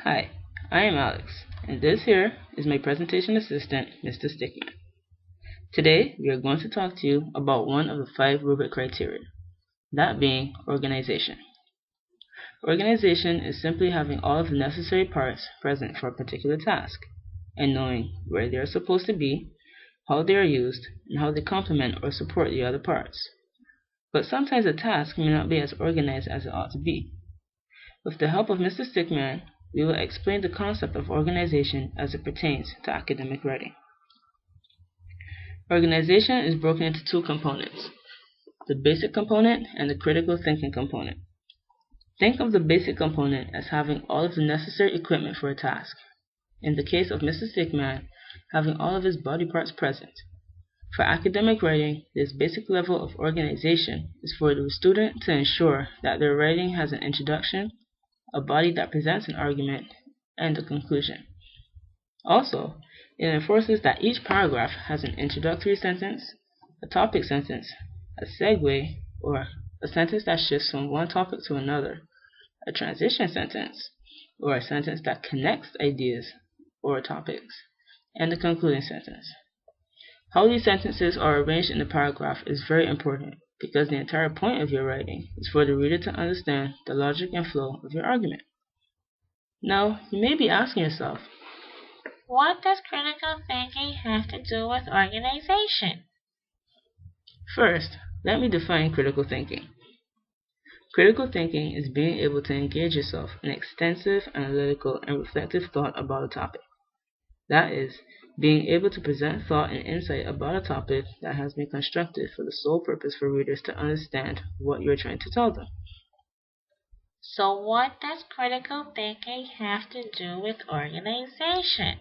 Hi, I am Alex, and this here is my presentation assistant, Mr. Stickman. Today, we are going to talk to you about one of the 5 rubric criteria, that being organization. Organization is simply having all of the necessary parts present for a particular task, and knowing where they are supposed to be, how they are used, and how they complement or support the other parts. But sometimes a task may not be as organized as it ought to be. With the help of Mr. Stickman, we will explain the concept of organization as it pertains to academic writing. Organization is broken into 2 components, the basic component and the critical thinking component. Think of the basic component as having all of the necessary equipment for a task. In the case of Mr. Stickman, having all of his body parts present. For academic writing, this basic level of organization is for the student to ensure that their writing has an introduction, a body that presents an argument, and a conclusion. Also, it enforces that each paragraph has an introductory sentence, a topic sentence, a segue, or a sentence that shifts from one topic to another, a transition sentence, or a sentence that connects ideas or topics, and a concluding sentence. How these sentences are arranged in the paragraph is very important because the entire point of your writing is for the reader to understand the logic and flow of your argument. Now, you may be asking yourself, what does critical thinking have to do with organization? First, let me define critical thinking. Critical thinking is being able to engage yourself in extensive, analytical, and reflective thought about a topic. That is, being able to present thought and insight about a topic that has been constructed for the sole purpose for readers to understand what you are trying to tell them. So what does critical thinking have to do with organization?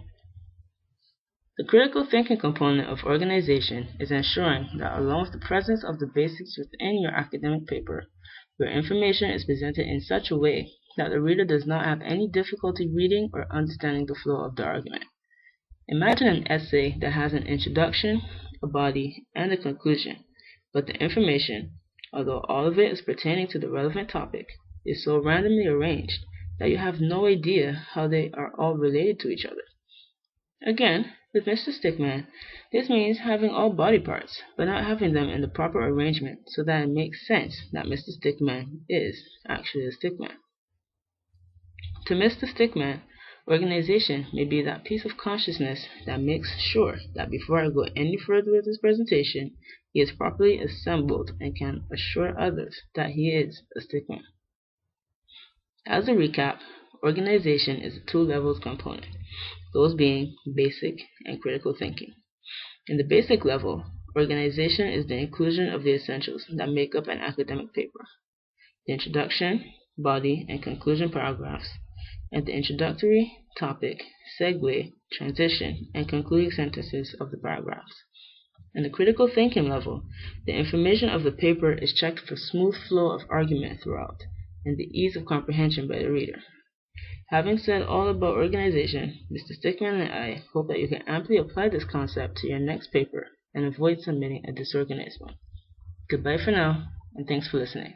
The critical thinking component of organization is ensuring that along with the presence of the basics within your academic paper, your information is presented in such a way that the reader does not have any difficulty reading or understanding the flow of the argument. Imagine an essay that has an introduction, a body, and a conclusion, but the information, although all of it is pertaining to the relevant topic, is so randomly arranged that you have no idea how they are all related to each other. Again, with Mr. Stickman, this means having all body parts, but not having them in the proper arrangement so that it makes sense that Mr. Stickman is actually a stickman. To Mr. Stickman, organization may be that piece of consciousness that makes sure that before I go any further with this presentation, he is properly assembled and can assure others that he is a stickman. As a recap, organization is a 2 levels component, those being basic and critical thinking. In the basic level, organization is the inclusion of the essentials that make up an academic paper, the introduction, body, and conclusion paragraphs, and the introductory, topic, segue, transition, and concluding sentences of the paragraphs. In the critical thinking level, the information of the paper is checked for smooth flow of argument throughout, and the ease of comprehension by the reader. Having said all about organization, Mr. Stickman and I hope that you can amply apply this concept to your next paper and avoid submitting a disorganized one. Goodbye for now, and thanks for listening.